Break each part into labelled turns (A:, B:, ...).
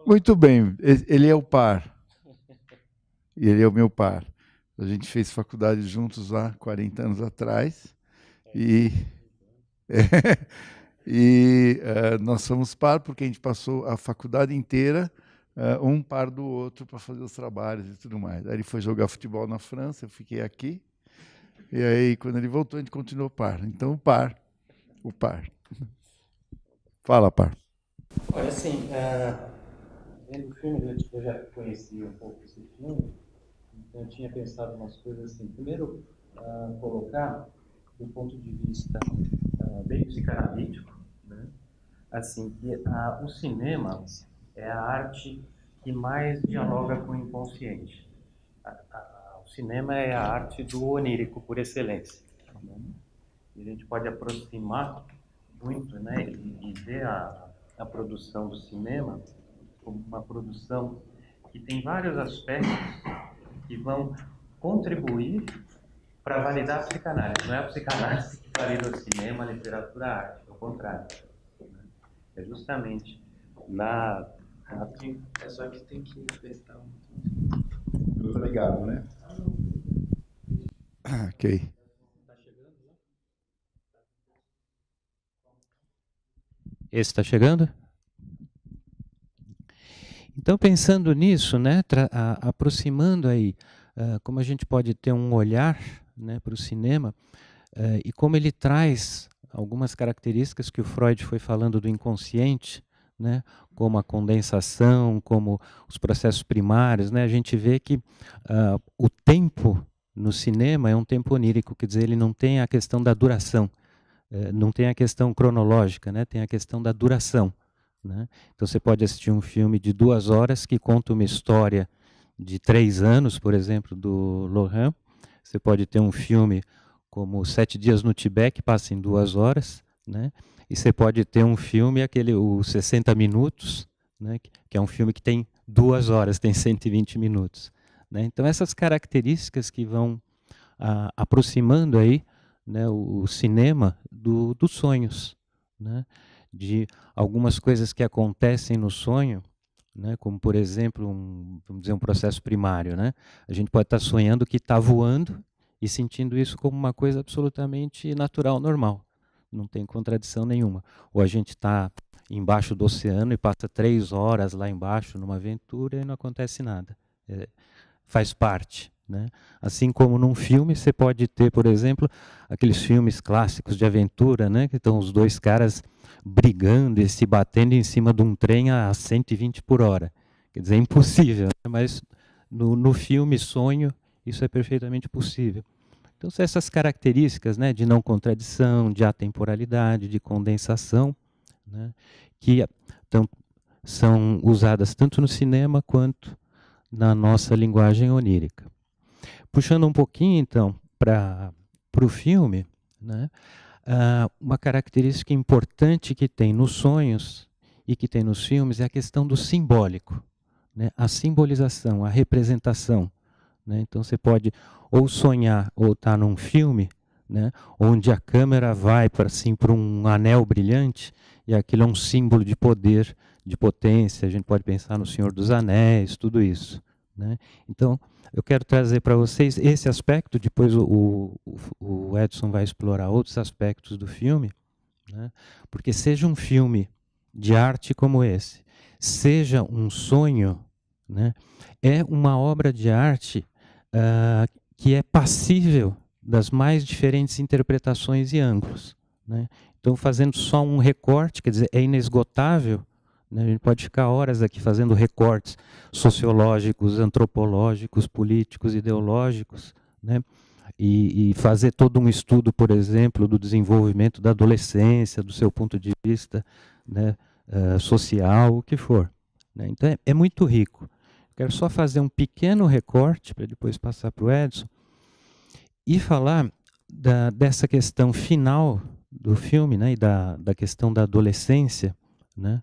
A: Muito bem, ele é o par, e ele é o meu par. A gente fez faculdade juntos lá 40 anos atrás, e, nós somos par porque a gente passou a faculdade inteira um par do outro para fazer os trabalhos e tudo mais. Aí ele foi jogar futebol na França, eu fiquei aqui, e aí quando ele voltou a gente continuou par. Então o par. Fala, par.
B: Olha, assim, vendo o filme, eu já conhecia um pouco esse filme, então eu tinha pensado umas coisas assim. Primeiro, colocar do ponto de vista bem psicanalítico, né? Assim, que o cinema é a arte que mais dialoga com o inconsciente. O cinema é a arte do onírico por excelência, né? E a gente pode aproximar muito, né, e ver a produção do cinema como uma produção que tem vários aspectos que vão contribuir para validar a psicanálise. Não é a psicanálise que valida o cinema, a literatura, a arte, ao contrário. É justamente na...
C: É só que tem que prestar um...
D: Tudo ligado, né?
A: Ok.
B: Esse está chegando? Então, pensando nisso, né, aproximando aí, como a gente pode ter um olhar, né, para o cinema, e como ele traz algumas características que o Freud foi falando do inconsciente, né, como a condensação, como os processos primários, né, a gente vê que o tempo no cinema é um tempo onírico, quer dizer, ele não tem a questão da duração, não tem a questão cronológica, né, tem a questão da duração. Né? Então você pode assistir um filme de 2 horas que conta uma história de 3 anos, por exemplo, do Lohan. Você pode ter um filme como 7 Dias no Tibete, que passa em 2 horas, né? E você pode ter um filme, o 60 Minutos, né? Que é um filme que tem 2 horas, tem 120 minutos. Né? Então essas características que vão aproximando aí, né, o cinema dos sonhos, né? De algumas coisas que acontecem no sonho, né, como por exemplo, vamos dizer, um processo primário, né? A gente pode estar sonhando que está voando e sentindo isso como uma coisa absolutamente natural, normal. Não tem contradição nenhuma. Ou a gente está embaixo do oceano e passa 3 horas lá embaixo numa aventura e não acontece nada. Faz parte. Né? Assim como num filme você pode ter, por exemplo, aqueles filmes clássicos de aventura, né, que estão os dois caras brigando e se batendo em cima de um trem a 120 por hora. Quer dizer, é impossível, né? Mas no filme Sonho isso é perfeitamente possível. Então, são essas características, né, de não contradição, de atemporalidade, de condensação, né, que são usadas tanto no cinema quanto na nossa linguagem onírica. Puxando um pouquinho, então, para o filme, né, uma característica importante que tem nos sonhos e que tem nos filmes é a questão do simbólico, né, a simbolização, a representação. Né? Então, você pode ou sonhar ou estar num filme, né, onde a câmera vai para assim, um anel brilhante e aquilo é um símbolo de poder, de potência. A gente pode pensar no Senhor dos Anéis, tudo isso. Né? Então, eu quero trazer para vocês esse aspecto, depois o Edson vai explorar outros aspectos do filme, né? Porque seja um filme de arte como esse, seja um sonho, né? É uma obra de arte que é passível das mais diferentes interpretações e ângulos. Né? Então, fazendo só um recorte, quer dizer, é inesgotável. A gente pode ficar horas aqui fazendo recortes sociológicos, antropológicos, políticos, ideológicos, né? E fazer todo um estudo, por exemplo, do desenvolvimento da adolescência, do seu ponto de vista, né, social, o que for. Né? Então, é muito rico. Quero só fazer um pequeno recorte, para depois passar para o Edson, e falar dessa questão final do filme, né, e da questão da adolescência, né,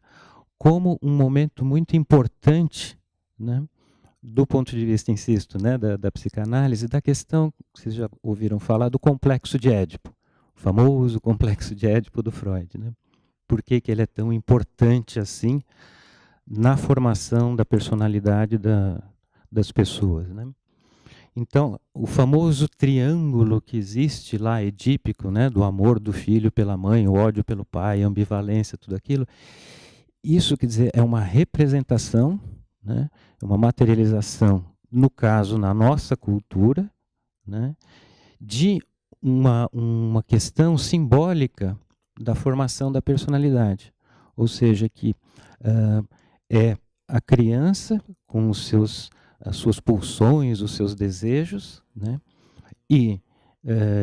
B: como um momento muito importante, né, do ponto de vista, insisto, né, da psicanálise, da questão, que vocês já ouviram falar, do complexo de Édipo, o famoso complexo de Édipo do Freud. Né? Por que ele é tão importante assim na formação da personalidade das pessoas, né? Então, o famoso triângulo que existe lá, edípico, né, do amor do filho pela mãe, o ódio pelo pai, a ambivalência, tudo aquilo, isso, quer dizer, é uma representação, né, uma materialização, no caso, na nossa cultura, né, de uma questão simbólica da formação da personalidade. Ou seja, que é a criança com as suas pulsões, os seus desejos, né, e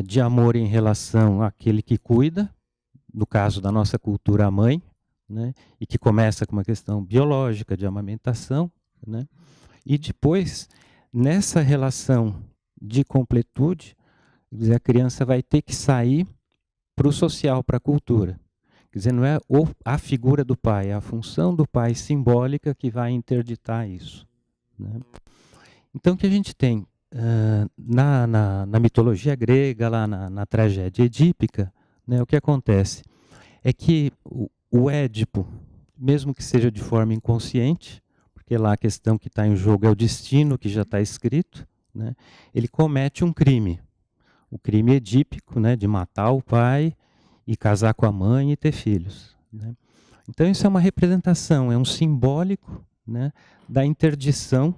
B: de amor em relação àquele que cuida, no caso da nossa cultura, a mãe, né, e que começa com uma questão biológica de amamentação, né, e depois, nessa relação de completude, quer dizer, a criança vai ter que sair para o social, para a cultura. Quer dizer, não é a figura do pai, é a função do pai simbólica que vai interditar isso, né? Então, o que a gente tem na mitologia grega, lá na tragédia edípica, né, o que acontece é que o Édipo, mesmo que seja de forma inconsciente, porque lá a questão que está em jogo é o destino que já está escrito, né, ele comete um crime. O crime edípico, né, de matar o pai e casar com a mãe e ter filhos, né? Então isso é uma representação, é um simbólico, né, da interdição,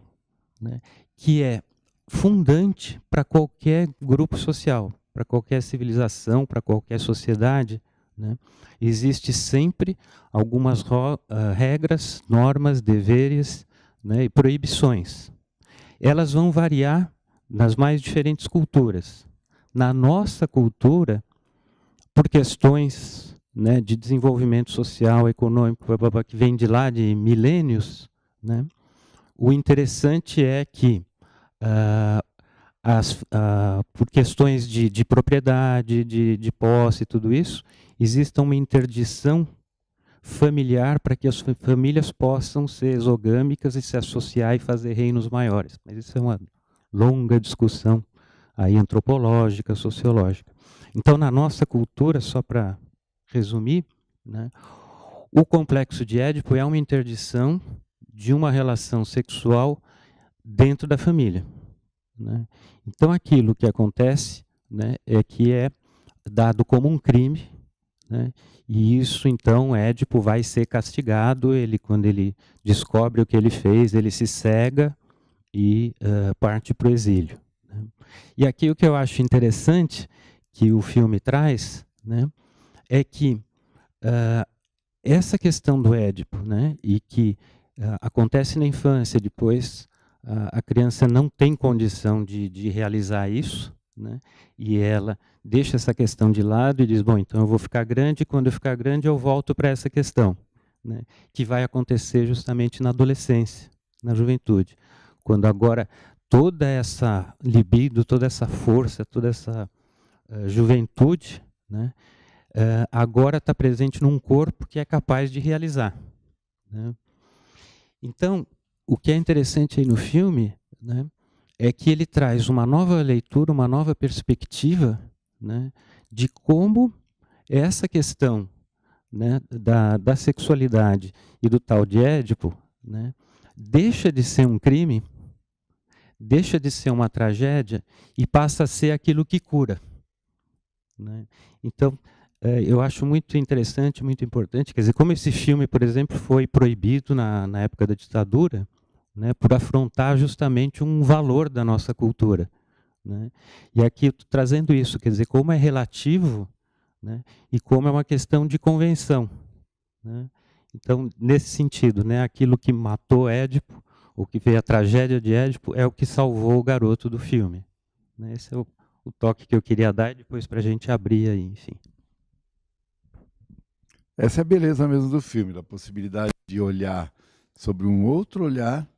B: né, que é fundante para qualquer grupo social, para qualquer civilização, para qualquer sociedade, né? Existe sempre algumas regras, normas, deveres, né, e proibições. Elas vão variar nas mais diferentes culturas. Na nossa cultura, por questões, né, de desenvolvimento social, econômico, que vem de lá de milênios, né, o interessante é que, por questões de propriedade, de posse e tudo isso, exista uma interdição familiar para que as famílias possam ser exogâmicas e se associar e fazer reinos maiores. Mas isso é uma longa discussão aí antropológica, sociológica. Então, na nossa cultura, só para resumir, né, o complexo de Édipo é uma interdição de uma relação sexual dentro da família, né? Então, aquilo que acontece, né, é que é dado como um crime, né, e isso, então, Édipo vai ser castigado. Quando ele descobre o que ele fez, ele se cega e parte para o exílio, né? E aqui o que eu acho interessante que o filme traz, né, é que essa questão do Édipo, né, e que acontece na infância, depois a criança não tem condição de realizar isso, né, e ela deixa essa questão de lado e diz, bom, então eu vou ficar grande, e quando eu ficar grande eu volto para essa questão, né, que vai acontecer justamente na adolescência, na juventude, quando agora toda essa libido, toda essa força, toda essa juventude, né, agora está presente num corpo que é capaz de realizar, né? Então, o que é interessante aí no filme, né, é que ele traz uma nova leitura, uma nova perspectiva, né, de como essa questão, né, da sexualidade e do tal de Édipo, né, deixa de ser um crime, deixa de ser uma tragédia e passa a ser aquilo que cura, né? Então, eu acho muito interessante, muito importante, quer dizer, como esse filme, por exemplo, foi proibido na época da ditadura, né, por afrontar justamente um valor da nossa cultura, né? E aqui trazendo isso, quer dizer, como é relativo, né, e como é uma questão de convenção, né? Então, nesse sentido, né, aquilo que matou Édipo, o que veio a tragédia de Édipo, é o que salvou o garoto do filme, né? Esse é o toque que eu queria dar, e depois para a gente abrir aí, enfim.
A: Essa é a beleza mesmo do filme, da possibilidade de olhar sobre um outro olhar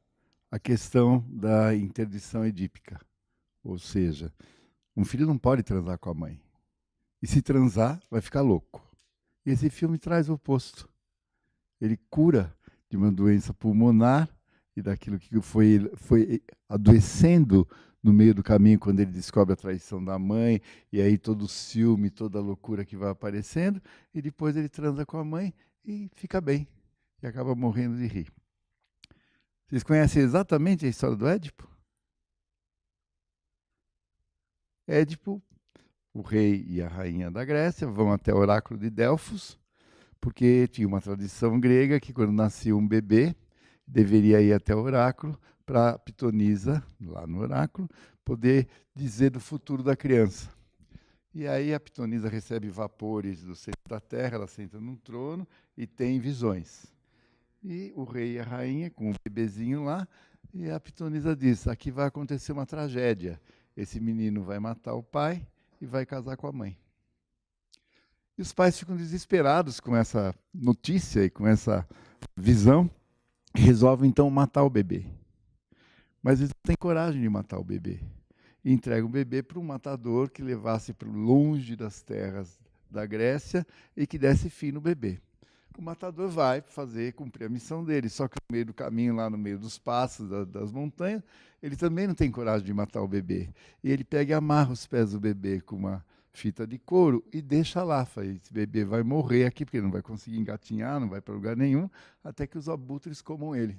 A: a questão da interdição edípica. Ou seja, um filho não pode transar com a mãe. E se transar, vai ficar louco. E esse filme traz o oposto. Ele cura de uma doença pulmonar e daquilo que foi adoecendo no meio do caminho, quando ele descobre a traição da mãe, e aí todo o ciúme, toda a loucura que vai aparecendo, e depois ele transa com a mãe e fica bem, e acaba morrendo de rir. Vocês conhecem exatamente a história do Édipo? Édipo, o rei e a rainha da Grécia, vão até o oráculo de Delfos, porque tinha uma tradição grega que quando nascia um bebê, deveria ir até o oráculo para a pitonisa, lá no oráculo, poder dizer do futuro da criança. E aí a pitonisa recebe vapores do centro da terra, ela senta num trono e tem visões. E o rei e a rainha, com o bebezinho lá, e a pitonisa diz, aqui vai acontecer uma tragédia. Esse menino vai matar o pai e vai casar com a mãe. E os pais ficam desesperados com essa notícia e com essa visão, e resolvem então matar o bebê. Mas eles não têm coragem de matar o bebê. E entregam o bebê para um matador que levasse para longe das terras da Grécia e que desse fim no bebê. O matador vai cumprir a missão dele, só que no meio do caminho, lá no meio dos passos das montanhas, ele também não tem coragem de matar o bebê. E ele pega e amarra os pés do bebê com uma fita de couro e deixa lá. Fala, esse bebê vai morrer aqui, porque ele não vai conseguir engatinhar, não vai para lugar nenhum, até que os abutres comam ele.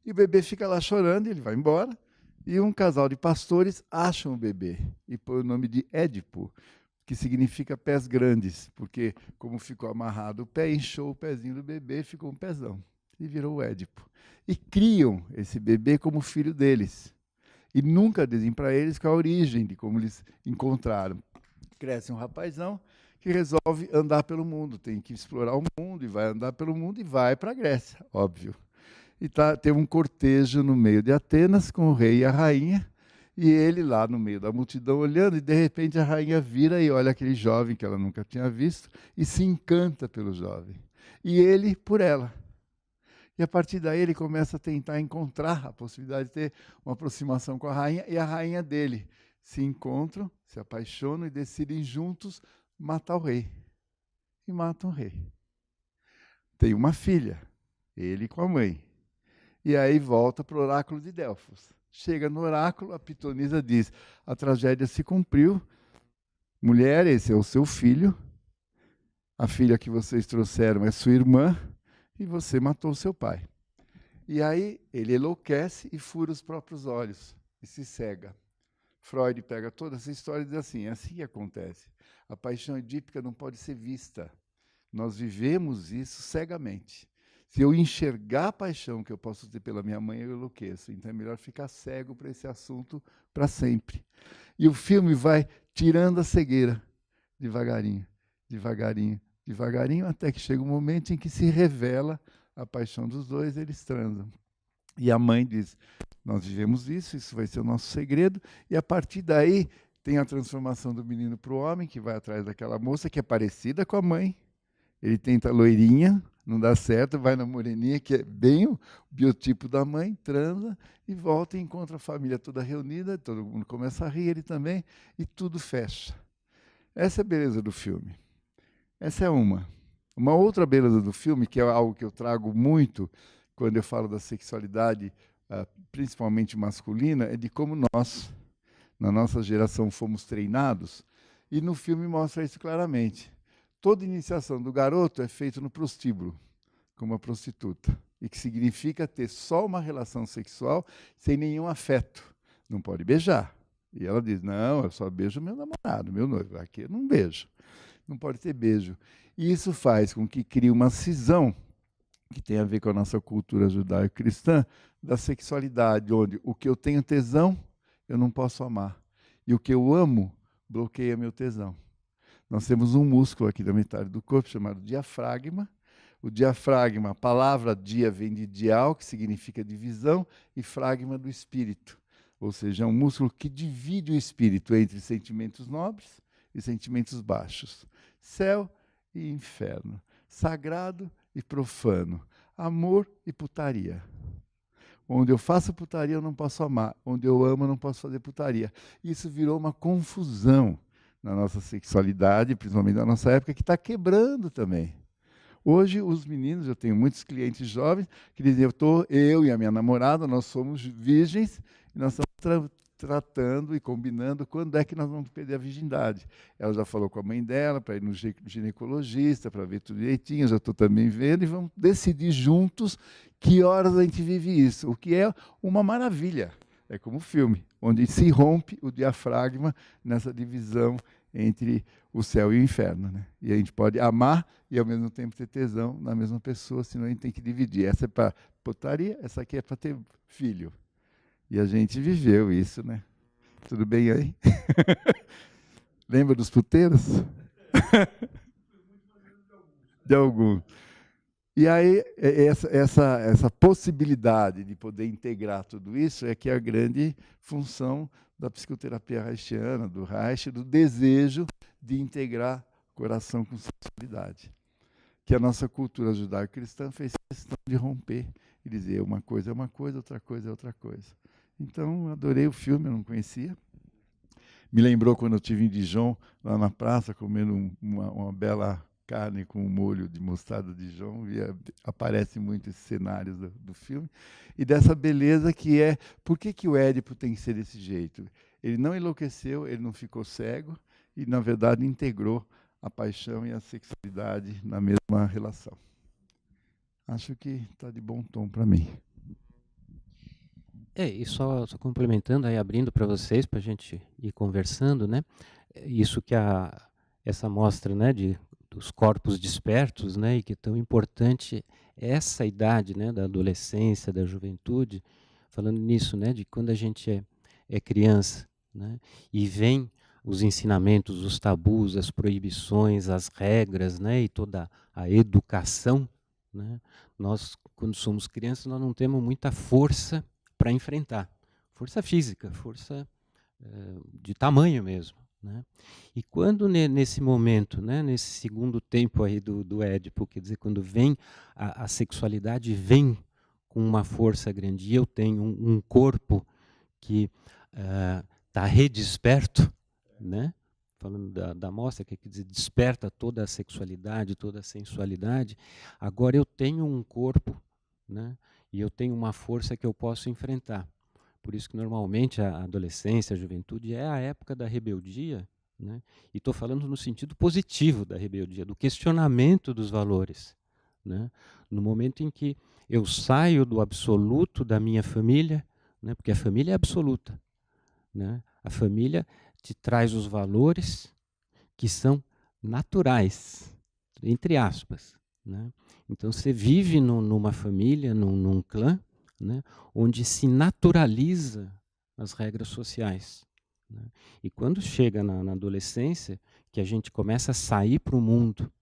A: E o bebê fica lá chorando, ele vai embora, e um casal de pastores acham o bebê e põe o nome de Édipo, que significa pés grandes, porque como ficou amarrado o pé, inchou o pezinho do bebê, ficou um pezão, e virou o Édipo. E criam esse bebê como filho deles. E nunca dizem para eles qual a origem de como eles encontraram. Cresce um rapazão que resolve andar pelo mundo, tem que explorar o mundo, e vai andar pelo mundo e vai para a Grécia, óbvio. E tem um cortejo no meio de Atenas com o rei e a rainha, e ele lá no meio da multidão olhando, e de repente a rainha vira e olha aquele jovem que ela nunca tinha visto, e se encanta pelo jovem. E ele por ela. E a partir daí ele começa a tentar encontrar a possibilidade de ter uma aproximação com a rainha, e a rainha dele se encontram, se apaixonam e decidem juntos matar o rei. E matam o rei. Tem uma filha, ele com a mãe. E aí volta para o oráculo de Delfos. Chega no oráculo, a pitonisa diz, a tragédia se cumpriu, mulher, esse é o seu filho, a filha que vocês trouxeram é sua irmã, e você matou seu pai. E aí ele enlouquece e fura os próprios olhos, e se cega. Freud pega toda essa história e diz assim, é assim que acontece. A paixão edípica não pode ser vista. Nós vivemos isso cegamente. Se eu enxergar a paixão que eu posso ter pela minha mãe, eu enlouqueço. Então é melhor ficar cego para esse assunto para sempre. E o filme vai tirando a cegueira, devagarinho, devagarinho, devagarinho, até que chega um momento em que se revela a paixão dos dois, eles transam. E a mãe diz, nós vivemos isso vai ser o nosso segredo, e a partir daí tem a transformação do menino para o homem, que vai atrás daquela moça que é parecida com a mãe. Ele tenta a loirinha, não dá certo, vai na moreninha, que é bem o biotipo da mãe, transa, e volta e encontra a família toda reunida, todo mundo começa a rir, ele também, e tudo fecha. Essa é a beleza do filme. Essa é uma. Uma outra beleza do filme, que é algo que eu trago muito quando eu falo da sexualidade, principalmente masculina, é de como nós, na nossa geração, fomos treinados, e no filme mostra isso claramente. Toda iniciação do garoto é feita no prostíbulo, com uma prostituta, e que significa ter só uma relação sexual sem nenhum afeto. Não pode beijar. E ela diz, não, eu só beijo meu namorado, meu noivo, aqui eu não beijo. Não pode ter beijo. E isso faz com que crie uma cisão, que tem a ver com a nossa cultura judaico-cristã, da sexualidade, onde o que eu tenho tesão, eu não posso amar. E o que eu amo, bloqueia meu tesão. Nós temos um músculo aqui da metade do corpo chamado diafragma. O diafragma, a palavra dia vem de dial, que significa divisão, e fragma do espírito. Ou seja, é um músculo que divide o espírito entre sentimentos nobres e sentimentos baixos. Céu e inferno. Sagrado e profano. Amor e putaria. Onde eu faço putaria, eu não posso amar. Onde eu amo, eu não posso fazer putaria. Isso virou uma confusão na nossa sexualidade, principalmente na nossa época, que está quebrando também. Hoje, os meninos, eu tenho muitos clientes jovens que dizem, eu e a minha namorada, nós somos virgens, e nós estamos tratando e combinando quando é que nós vamos perder a virgindade. Ela já falou com a mãe dela para ir no ginecologista, para ver tudo direitinho, eu já estou também vendo, e vamos decidir juntos que horas a gente vive isso, o que é uma maravilha. É como um filme, onde se rompe o diafragma nessa divisão entre o céu e o inferno, né? E a gente pode amar e, ao mesmo tempo, ter tesão na mesma pessoa, senão a gente tem que dividir. Essa é para putaria, essa aqui é para ter filho. E a gente viveu isso, né? Tudo bem aí? Lembra dos puteiros? De alguns. E aí, essa possibilidade de poder integrar tudo isso é que é a grande função da psicoterapia reichiana, do Reich, do desejo de integrar coração com sensibilidade. Que a nossa cultura judaico-cristã fez questão de romper e dizer uma coisa é uma coisa, outra coisa é outra coisa. Então, adorei o filme, eu não conhecia. Me lembrou quando eu estive em Dijon, lá na praça, comendo uma bela carne com um molho de mostarda de Dijon, e aparece muito esses cenários do filme, e dessa beleza que é, por que o Édipo tem que ser desse jeito? Ele não enlouqueceu, ele não ficou cego, e, na verdade, integrou a paixão e a sexualidade na mesma relação. Acho que está de bom tom para mim.
B: E só complementando, aí abrindo para vocês, para a gente ir conversando, né? Isso que essa mostra, né, dos corpos despertos, né, e que é tão importante essa idade, né, da adolescência, da juventude, falando nisso, né, de quando a gente é criança, né, e vem os ensinamentos, os tabus, as proibições, as regras, né, e toda a educação, né, nós, quando somos crianças, nós não temos muita força para enfrentar. Força física, força de tamanho mesmo. Né? E quando nesse momento, né, nesse segundo tempo aí do Édipo, quer dizer, quando vem a sexualidade, vem com uma força grande, e eu tenho um corpo que está redesperto, né? Falando da mostra, que quer dizer, desperta toda a sexualidade, toda a sensualidade, agora eu tenho um corpo, né, e eu tenho uma força que eu posso enfrentar. Por isso que normalmente a adolescência, a juventude é a época da rebeldia, né? E estou falando no sentido positivo da rebeldia, do questionamento dos valores. Né? No momento em que eu saio do absoluto da minha família, né? Porque a família é absoluta. Né? A família te traz os valores que são naturais, entre aspas. Né? Então você vive numa família, num clã, né, onde se naturaliza as regras sociais. Né? E quando chega na adolescência, que a gente começa a sair para o mundo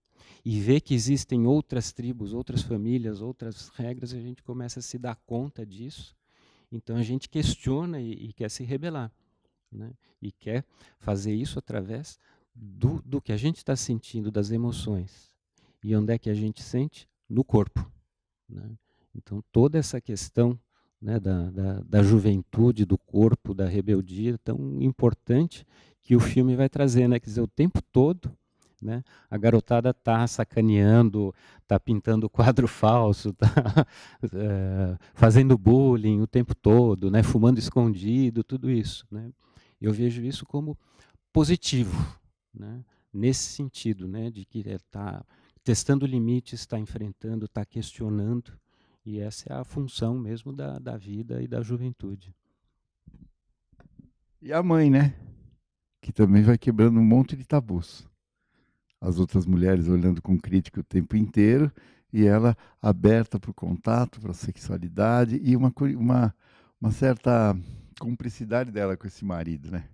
B: e ver que existem outras tribos, outras famílias, outras regras, a gente começa a se dar conta disso. Então a gente questiona e quer se rebelar. Né? E quer fazer isso através do que a gente está sentindo, das emoções. E onde é que a gente sente? No corpo. Né? Então, toda essa questão, né, da juventude, do corpo, da rebeldia, tão importante que o filme vai trazer. Né? Quer dizer, o tempo todo, né, a garotada está sacaneando, está pintando quadro falso, está fazendo bullying o tempo todo, né, fumando escondido, tudo isso. Né? Eu vejo isso como positivo, né? Nesse sentido, né, de que está testando limites, está enfrentando, está questionando, e essa é a função mesmo da vida e da juventude.
A: E a mãe, né? Que também vai quebrando um monte de tabus. As outras mulheres olhando com crítica o tempo inteiro, e ela aberta para o contato, para a sexualidade, e uma certa cumplicidade dela com esse marido, né?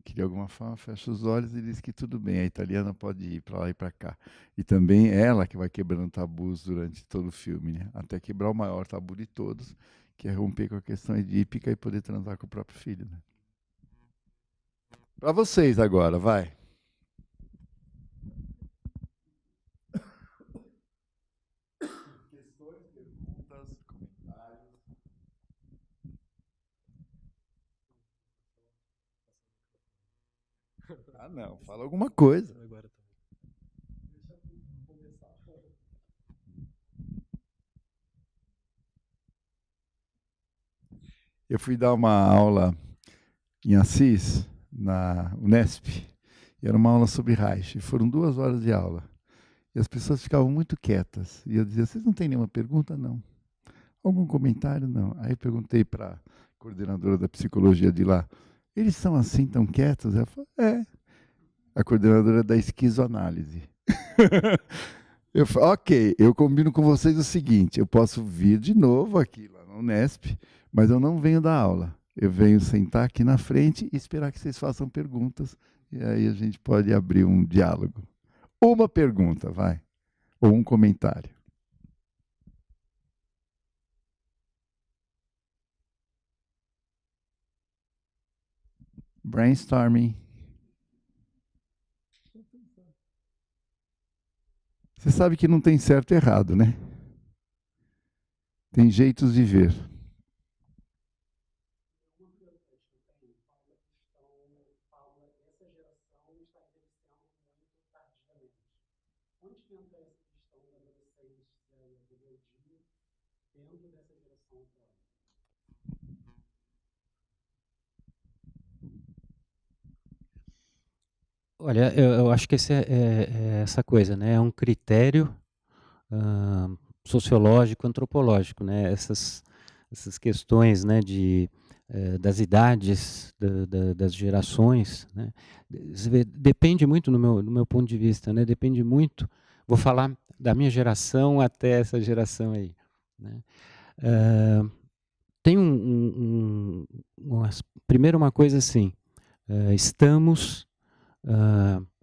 A: Que de alguma forma fecha os olhos e diz que tudo bem, a italiana pode ir para lá e para cá. E também ela que vai quebrando tabus durante todo o filme, né? Até quebrar o maior tabu de todos, que é romper com a questão edípica e poder transar com o próprio filho. Né? Para vocês agora, vai. Questões, perguntas, comentários. Ah, não, fala alguma coisa. Eu fui dar uma aula em Assis, na Unesp, e era uma aula sobre Reich. Foram 2 horas de aula. E as pessoas ficavam muito quietas. E eu dizia, vocês não têm nenhuma pergunta? Não. Algum comentário? Não. Aí eu perguntei para a coordenadora da psicologia de lá, eles são assim tão quietos? Ela falou, é. A coordenadora da esquizoanálise. Eu falei, ok, eu combino com vocês o seguinte, eu posso vir de novo aqui lá na Unesp, mas eu não venho dar aula. Eu venho sentar aqui na frente e esperar que vocês façam perguntas, e aí a gente pode abrir um diálogo. Uma pergunta, vai, ou um comentário. Brainstorming. Você sabe que não tem certo e errado, né? Tem jeitos de ver.
B: Olha, eu acho que esse é essa coisa, né? É um critério sociológico, antropológico, né? Essas questões, né, das idades, das gerações, né? Você vê, depende muito, no meu ponto de vista, né? Depende muito. Vou falar da minha geração até essa geração aí, né? Tem primeiro uma coisa assim, estamos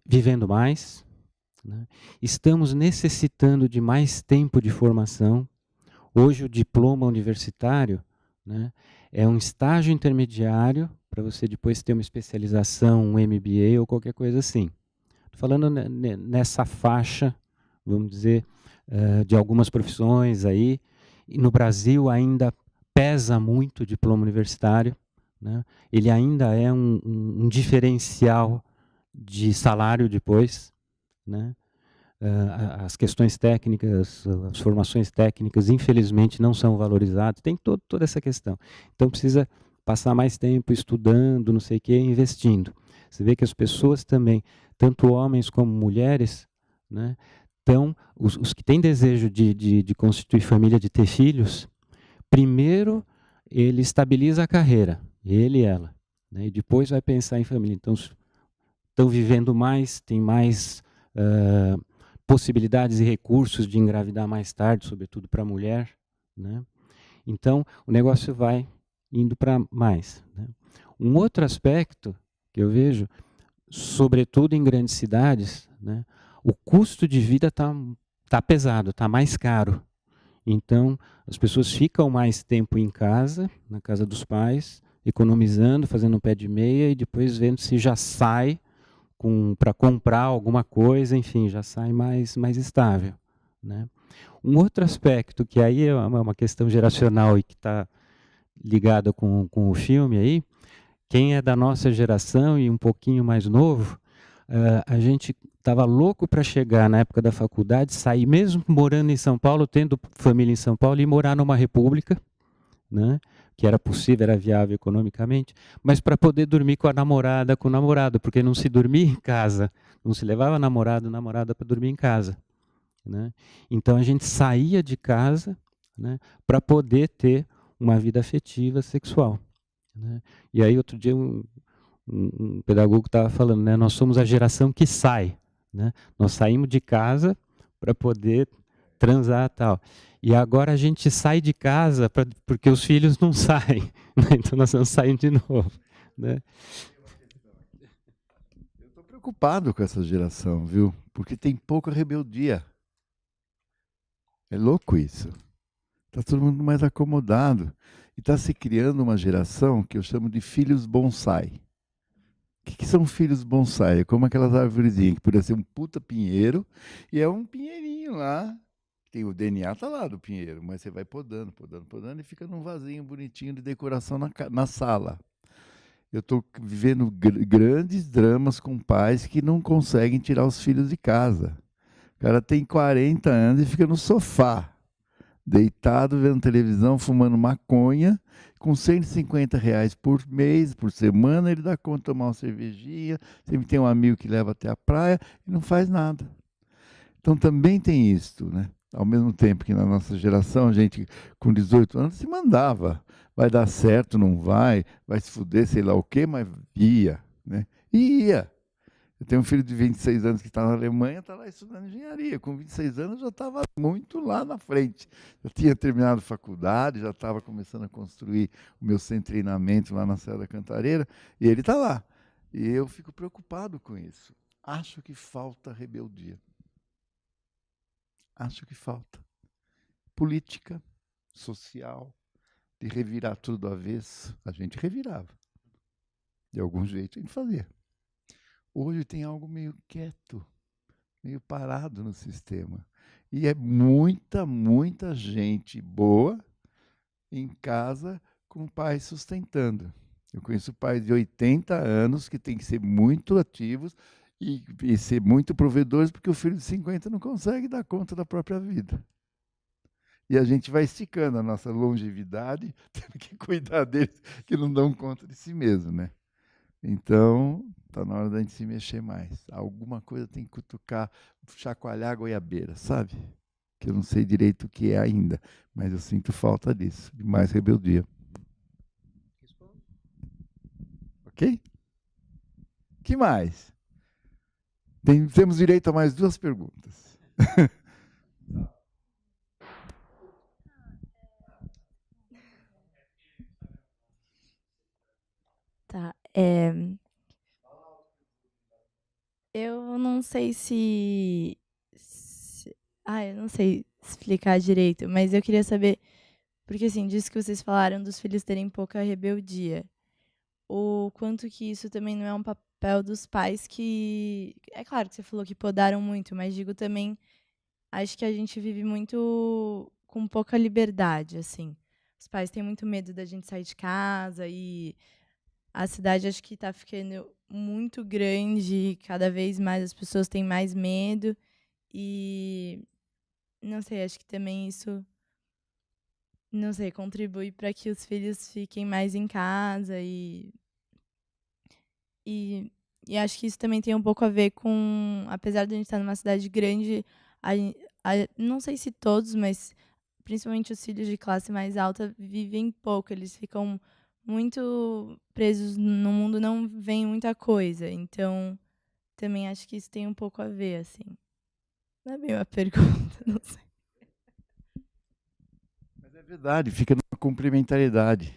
B: vivendo mais, né? Estamos necessitando de mais tempo de formação. Hoje o diploma universitário, né, é um estágio intermediário para você depois ter uma especialização, um MBA ou qualquer coisa assim. Estou falando nessa faixa, vamos dizer, de algumas profissões aí. E no Brasil ainda pesa muito o diploma universitário, né? Ele ainda é um diferencial de salário depois, né? As questões técnicas, as formações técnicas, infelizmente, não são valorizadas. Tem toda essa questão. Então, precisa passar mais tempo estudando, não sei o quê, investindo. Você vê que as pessoas também, tanto homens como mulheres, né, os que têm desejo de constituir família, de ter filhos, primeiro ele estabiliza a carreira, ele e ela, né, e depois vai pensar em família. Então, estão vivendo mais, tem mais possibilidades e recursos de engravidar mais tarde, sobretudo para a mulher, né? Então, o negócio vai indo para mais, né? Um outro aspecto que eu vejo, sobretudo em grandes cidades, né, o custo de vida tá pesado, está mais caro. Então, as pessoas ficam mais tempo em casa, na casa dos pais, economizando, fazendo um pé de meia e depois vendo se já sai para comprar alguma coisa, enfim, já sai mais estável, né? Um outro aspecto, que aí é uma questão geracional e que está ligada com o filme aí, quem é da nossa geração e um pouquinho mais novo, a gente estava louco para chegar na época da faculdade, sair mesmo morando em São Paulo, tendo família em São Paulo, e morar numa república, né, que era possível, era viável economicamente, mas para poder dormir com a namorada, com o namorado, porque não se dormia em casa, não se levava namorado, namorada para dormir em casa, né? Então a gente saía de casa, né, para poder ter uma vida afetiva, sexual, né? E aí outro dia um pedagogo estava falando, né, nós somos a geração que sai, né? Nós saímos de casa para poder transar e tal. E agora a gente sai de casa porque os filhos não saem, né? Então nós vamos sair de novo, né?
A: Eu estou preocupado com essa geração, viu? Porque tem pouca rebeldia. É louco isso. Está todo mundo mais acomodado. E está se criando uma geração que eu chamo de filhos bonsai. O que são filhos bonsai? É como aquelas árvorezinhas que podia ser um puta pinheiro e é um pinheirinho lá. Tem o DNA está lá do pinheiro, mas você vai podando, podando, podando e fica num vasinho bonitinho de decoração na sala. Eu estou vivendo grandes dramas com pais que não conseguem tirar os filhos de casa. O cara tem 40 anos e fica no sofá, deitado, vendo televisão, fumando maconha, com R$ 150 por mês, por semana, ele dá conta de tomar uma cervejinha, sempre tem um amigo que leva até a praia e não faz nada. Então também tem isso, né? Ao mesmo tempo que na nossa geração, a gente com 18 anos se mandava. Vai dar certo, não vai, vai se fuder, sei lá o quê, mas ia, né? E ia. Eu tenho um filho de 26 anos que está na Alemanha, está lá estudando engenharia. Com 26 anos já estava muito lá na frente. Eu tinha terminado faculdade, já estava começando a construir o meu centro de treinamento lá na Serra da Cantareira, e ele está lá. E eu fico preocupado com isso. Acho que falta rebeldia. Acho que falta. Política, social, de revirar tudo do avesso. A gente revirava. De algum jeito a gente fazia. Hoje tem algo meio quieto, meio parado no sistema. E é muita gente boa em casa com pais sustentando. Eu conheço pais de 80 anos que têm que ser muito ativos e ser muito provedores, porque o filho de 50 não consegue dar conta da própria vida. E a gente vai esticando a nossa longevidade, tendo que cuidar deles que não dão conta de si mesmo, né? Então, está na hora da gente se mexer mais. Alguma coisa tem que cutucar, chacoalhar a goiabeira, sabe? Que eu não sei direito o que é ainda, mas eu sinto falta disso, de mais rebeldia. Ok? Que mais? Temos direito a mais 2 perguntas.
E: Tá. Eu não sei eu não sei explicar direito, mas eu queria saber, porque assim, disso que vocês falaram dos filhos terem pouca rebeldia, o quanto que isso também não é um papel dos pais que... É claro que você falou que podaram muito, mas digo também, acho que a gente vive muito com pouca liberdade, assim. Os pais têm muito medo da gente sair de casa e a cidade acho que está ficando muito grande, cada vez mais as pessoas têm mais medo e não sei, acho que também isso, não sei, contribui para que os filhos fiquem mais em casa e, e acho que isso também tem um pouco a ver com, apesar de a gente estar numa cidade grande, não sei se todos, mas principalmente os filhos de classe mais alta vivem pouco, eles ficam muito presos no mundo, não veem muita coisa. Então, também acho que isso tem um pouco a ver, assim. Não é bem uma pergunta, não sei.
A: Mas é verdade, fica numa complementariedade.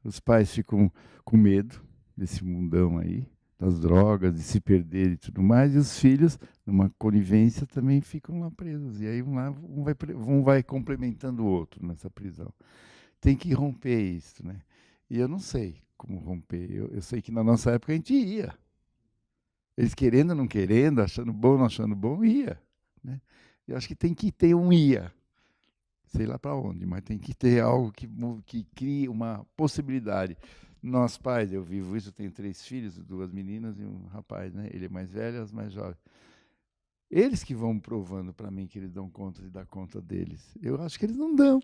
A: Os pais ficam com medo desse mundão aí, das drogas, de se perder e tudo mais, e os filhos, numa conivência, também ficam lá presos. E aí um vai complementando o outro nessa prisão. Tem que romper isso, né? E eu não sei como romper. Eu sei que na nossa época a gente ia. Eles querendo ou não querendo, achando bom ou não achando bom, ia. Né? Eu acho que tem que ter um ia. Sei lá para onde, mas tem que ter algo que crie uma possibilidade. Nós pais, eu vivo isso, eu tenho 3 filhos, 2 meninas e um rapaz, né? Ele é mais velho, as mais jovens. Eles que vão provando para mim que eles dão conta de dar conta deles. Eu acho que eles não dão.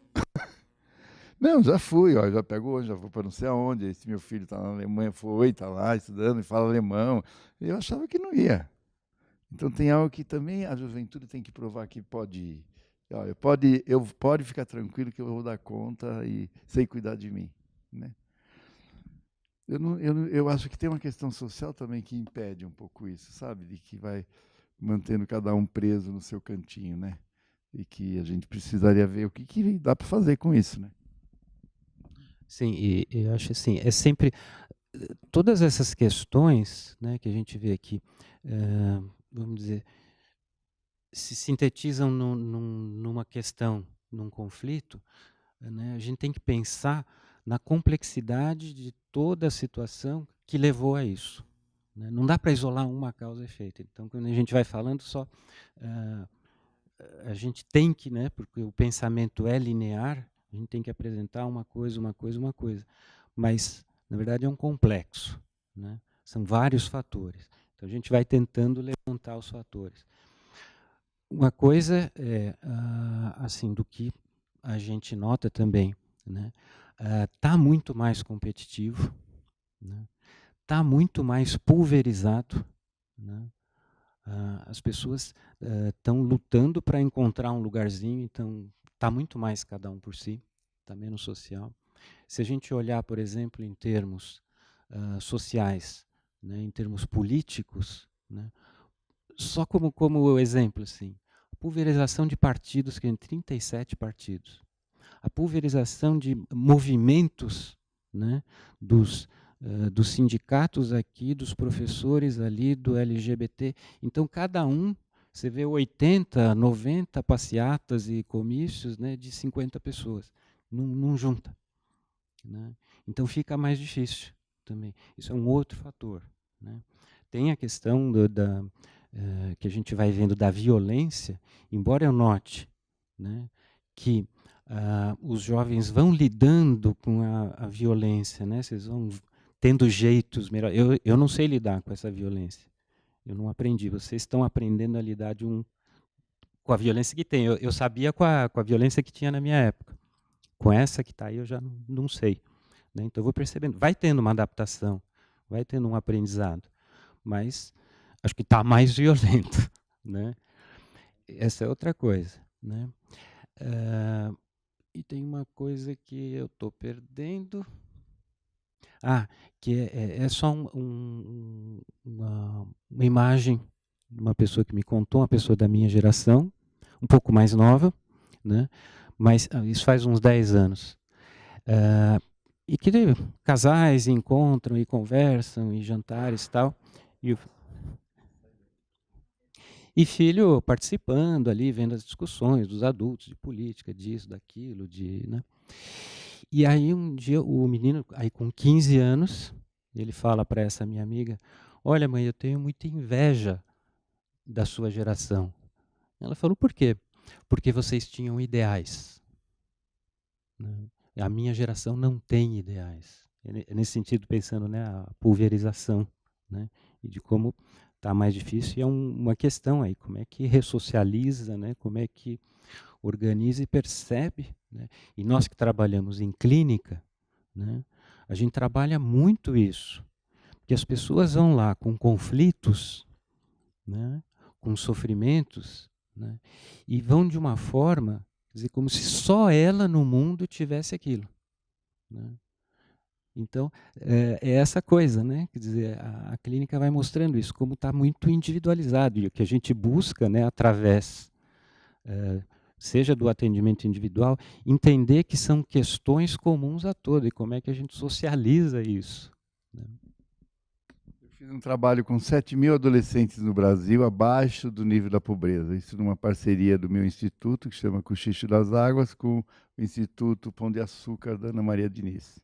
A: Não, já fui, ó, já pego hoje, já vou para não sei aonde. Esse meu filho está na Alemanha, está lá estudando e fala alemão. Eu achava que não ia. Então tem algo que também a juventude tem que provar que pode ir. Ó, eu pode ficar tranquilo que eu vou dar conta e sei cuidar de mim, né? Eu acho que tem uma questão social também que impede um pouco isso, sabe? De que vai mantendo cada um preso no seu cantinho, né? E que a gente precisaria ver o que dá para fazer com isso, né?
B: Sim, e eu acho assim, é sempre todas essas questões, né, que a gente vê aqui, vamos dizer, se sintetizam numa questão, num conflito, né, a gente tem que pensar na complexidade de toda a situação que levou a isso. Né? Não dá para isolar uma causa e efeito. Então, quando a gente vai falando só, a gente tem que, né, porque o pensamento é linear, a gente tem que apresentar uma coisa, uma coisa, uma coisa. Mas, na verdade, é um complexo. Né? São vários fatores. Então, a gente vai tentando levantar os fatores. Uma coisa é, assim, do que a gente nota também, né, tá muito mais competitivo, né, tá muito mais pulverizado, né, as pessoas estão lutando para encontrar um lugarzinho, então tá muito mais cada um por si, tá menos social. Se a gente olhar, por exemplo, em termos sociais, né, em termos políticos, né, só como exemplo, assim, a pulverização de partidos, que tem 37 partidos, a pulverização de movimentos, né, dos sindicatos aqui, dos professores ali, do LGBT. Então, cada um, você vê 80, 90 passeatas e comícios, né, de 50 pessoas. Não junta, né? Então, fica mais difícil também. Isso é um outro fator, né? Tem a questão que a gente vai vendo da violência, embora eu note, né, que os jovens vão lidando com a violência, né? Vocês vão tendo jeitos melhores. Eu não sei lidar com essa violência. Eu não aprendi. Vocês estão aprendendo a lidar com a violência que tem. Eu sabia com a violência que tinha na minha época. Com essa que está aí, eu já não sei, né? Então, eu vou percebendo. Vai tendo uma adaptação, vai tendo um aprendizado. Mas acho que está mais violento, né? Essa é outra coisa, né? E tem uma coisa que eu estou perdendo. Que é só uma imagem de uma pessoa que me contou, uma pessoa da minha geração, um pouco mais nova, né? Mas isso faz uns 10 anos. E que casais encontram e conversam, e jantares e tal. E filho participando ali, vendo as discussões dos adultos, de política, disso, daquilo, né? E aí um dia o menino, aí com 15 anos, ele fala para essa minha amiga: olha, mãe, eu tenho muita inveja da sua geração. Ela falou: por quê? Porque vocês tinham ideais, né? A minha geração não tem ideais. Nesse sentido, pensando, né, a pulverização, né, e de como está mais difícil. E é uma questão aí, como é que ressocializa, né, como é que organiza e percebe, né? E nós que trabalhamos em clínica, né, a gente trabalha muito isso, porque as pessoas vão lá com conflitos, né, com sofrimentos, né, e vão de uma forma, quer dizer, como se só ela no mundo tivesse aquilo, né? Então, é essa coisa, né? Quer dizer, a clínica vai mostrando isso, como está muito individualizado, e o que a gente busca, né, através, seja do atendimento individual, entender que são questões comuns a todos, e como é que a gente socializa isso, né?
A: Eu fiz um trabalho com 7.000 adolescentes no Brasil, abaixo do nível da pobreza. Isso numa parceria do meu instituto, que chama Cochicho das Águas, com o Instituto Pão de Açúcar da Ana Maria Diniz.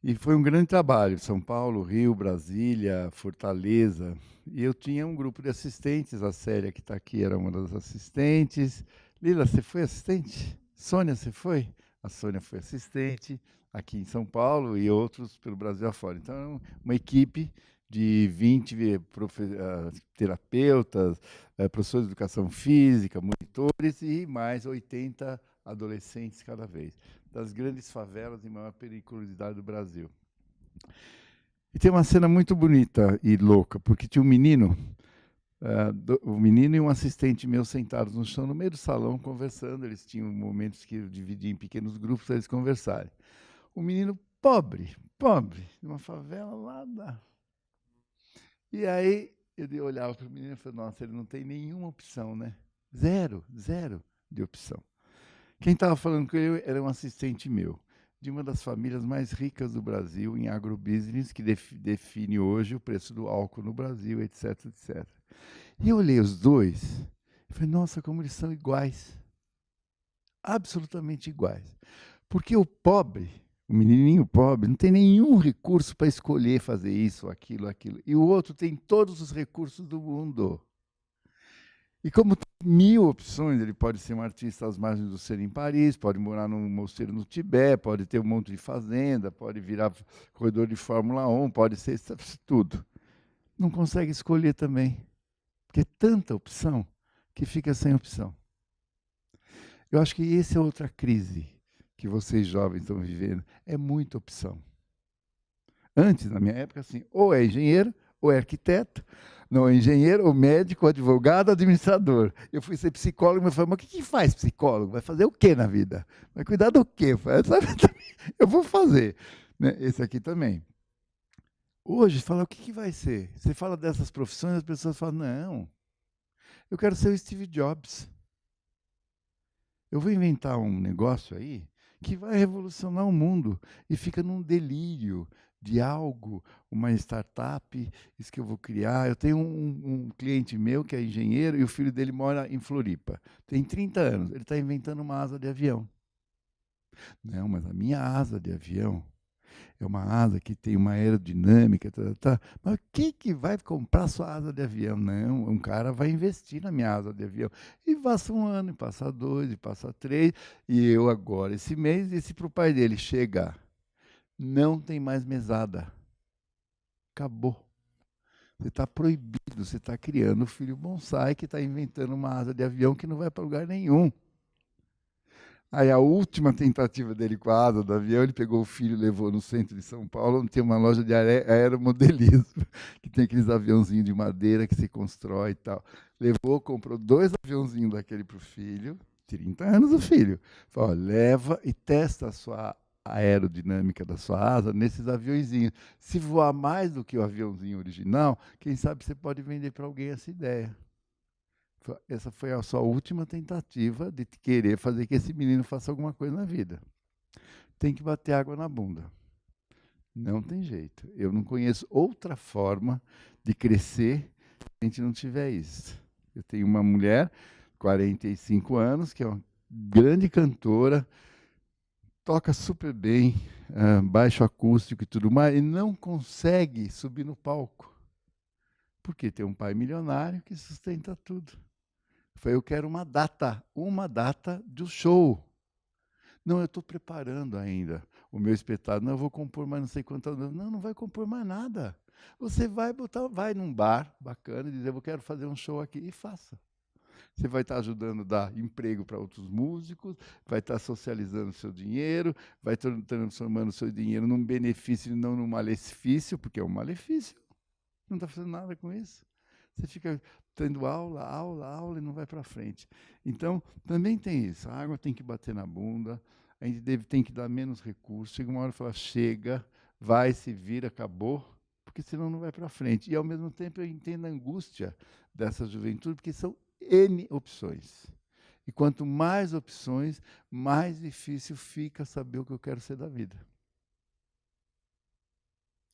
A: E foi um grande trabalho, São Paulo, Rio, Brasília, Fortaleza. E eu tinha um grupo de assistentes, a Célia, que está aqui, era uma das assistentes. Lila, você foi assistente? Sônia, você foi? A Sônia foi assistente aqui em São Paulo e outros pelo Brasil afora. Então, uma equipe de 20 terapeutas, professores de educação física, monitores e mais 80 adolescentes cada vez, das grandes favelas em maior periculosidade do Brasil. E tem uma cena muito bonita e louca, porque tinha um menino, o menino e um assistente meu sentados no chão, no meio do salão, conversando. Eles tinham momentos que eu dividia em pequenos grupos para eles conversarem. Um menino pobre, numa favela lá da... E aí eu olhava para o menino e falei: nossa, ele não tem nenhuma opção, né? Zero de opção. Quem estava falando com ele era um assistente meu, de uma das famílias mais ricas do Brasil em agrobusiness, que define hoje o preço do álcool no Brasil, etc, etc. E eu olhei os dois e falei: nossa, como eles são iguais. Absolutamente iguais. Porque o pobre, o menininho pobre, não tem nenhum recurso para escolher fazer isso, aquilo. E o outro tem todos os recursos do mundo. E como tem 1000 opções, ele pode ser um artista às margens do Sena em Paris, pode morar num mosteiro no Tibete, pode ter um monte de fazenda, pode virar corredor de Fórmula 1, pode ser tudo. Não consegue escolher também, porque é tanta opção que fica sem opção. Eu acho que essa é outra crise que vocês jovens estão vivendo. É muita opção. Antes, na minha época, assim, ou é engenheiro, ou é arquiteto, não é engenheiro, ou médico, ou advogado, administrador. Eu fui ser psicólogo, mas falei, mas o que faz psicólogo? Vai fazer o quê na vida? Vai cuidar do quê? Eu vou fazer. Né? Esse aqui também. Hoje, fala, o que vai ser? Você fala dessas profissões, as pessoas falam, não, eu quero ser o Steve Jobs. Eu vou inventar um negócio aí que vai revolucionar o mundo e fica num delírio de algo, uma startup, isso que eu vou criar. Eu tenho um cliente meu que é engenheiro e o filho dele mora em Floripa. Tem 30 anos, ele está inventando uma asa de avião. Não, mas a minha asa de avião é uma asa que tem uma aerodinâmica, mas que vai comprar sua asa de avião? Não, um cara vai investir na minha asa de avião. E passa um ano, e passa 2, e passa 3, e eu agora, esse mês, disse para o pai dele, chega, não tem mais mesada. Acabou. Você está proibido, você está criando um filho bonsai que está inventando uma asa de avião que não vai para lugar nenhum. Aí a última tentativa dele com a asa do avião, ele pegou o filho e levou no centro de São Paulo, onde tem uma loja de aeromodelismo, que tem aqueles aviãozinhos de madeira que se constrói e tal. Levou, comprou 2 aviãozinhos daquele para o filho, 30 anos o filho. Falou, leva e testa a sua aerodinâmica da sua asa nesses aviãozinhos. Se voar mais do que o aviãozinho original, quem sabe você pode vender para alguém essa ideia. Essa foi a sua última tentativa de querer fazer que esse menino faça alguma coisa na vida. Tem que bater água na bunda. Não tem jeito. Eu não conheço outra forma de crescer se a gente não tiver isso. Eu tenho uma mulher, 45 anos, que é uma grande cantora, toca super bem, baixo acústico e tudo mais, e não consegue subir no palco. Porque tem um pai milionário que sustenta tudo. Eu quero uma data do show. Não, eu estou preparando ainda o meu espetáculo. Não, eu vou compor mais não sei quantas. Não vai compor mais nada. Você vai num bar bacana e dizer, eu quero fazer um show aqui, e faça. Você vai estar ajudando a dar emprego para outros músicos, vai estar socializando o seu dinheiro, vai transformando o seu dinheiro num benefício e não num malefício, porque é um malefício. Não está fazendo nada com isso. Você fica tendo aula e não vai para frente. Então, também tem isso. A água tem que bater na bunda, a gente tem que dar menos recursos. Chega uma hora e fala, chega, vai, se vira, acabou, porque senão não vai para frente. E, ao mesmo tempo, eu entendo a angústia dessa juventude, porque são N opções. E quanto mais opções, mais difícil fica saber o que eu quero ser da vida.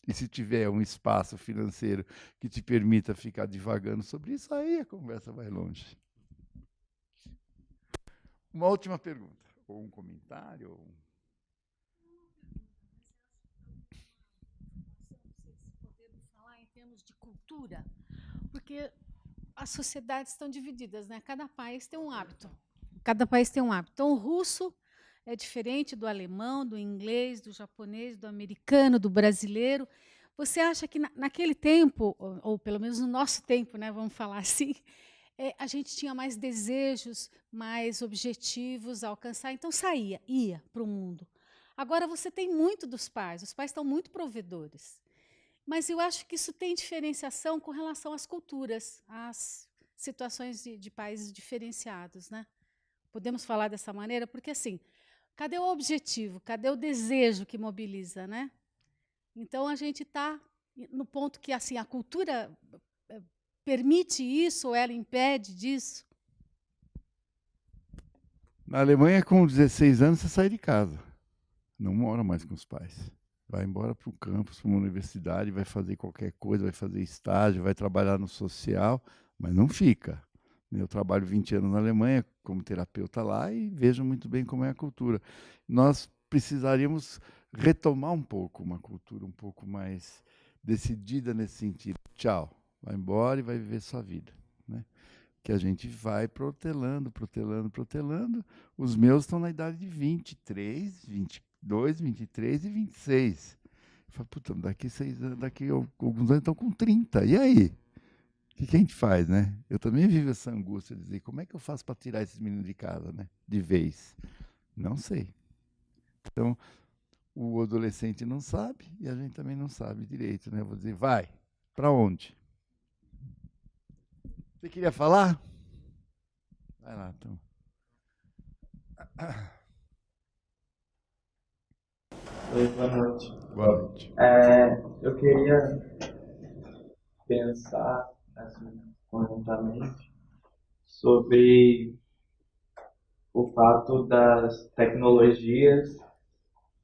A: E se tiver um espaço financeiro que te permita ficar divagando sobre isso, aí a conversa vai longe. Uma última pergunta, ou um comentário.
F: Podemos falar em termos de cultura, porque as sociedades estão divididas, né? Cada país tem um hábito. Então, o russo é diferente do alemão, do inglês, do japonês, do americano, do brasileiro. Você acha que naquele tempo, ou pelo menos no nosso tempo, né, vamos falar assim, a gente tinha mais desejos, mais objetivos a alcançar, então ia para o mundo. Agora você tem muito dos pais, os pais estão muito provedores. Mas eu acho que isso tem diferenciação com relação às culturas, às situações de países diferenciados, né? Podemos falar dessa maneira? Porque, assim, cadê o objetivo? Cadê o desejo que mobiliza, né? Então, a gente está no ponto que assim, a cultura permite isso ou ela impede disso?
A: Na Alemanha, com 16 anos, você sai de casa. Não mora mais com os pais. Vai embora para um campus, para uma universidade, vai fazer qualquer coisa, vai fazer estágio, vai trabalhar no social, mas não fica. Eu trabalho 20 anos na Alemanha como terapeuta lá e vejo muito bem como é a cultura. Nós precisaríamos retomar um pouco uma cultura um pouco mais decidida nesse sentido. Tchau, vai embora e vai viver sua vida, né? Que a gente vai protelando. Os meus estão na idade de 23, 22, 23 e 26. Eu falo, puta, daqui alguns anos estão com 30. E aí? que a gente faz, né? Eu também vivo essa angústia de dizer, como é que eu faço para tirar esses meninos de casa, né? De vez. Não sei. Então, o adolescente não sabe e a gente também não sabe direito, né? Eu vou dizer, vai, para onde? Você queria falar? Vai lá, então.
C: Oi, boa noite.
A: Boa noite.
C: Eu queria pensar, assim, conjuntamente, sobre o fato das tecnologias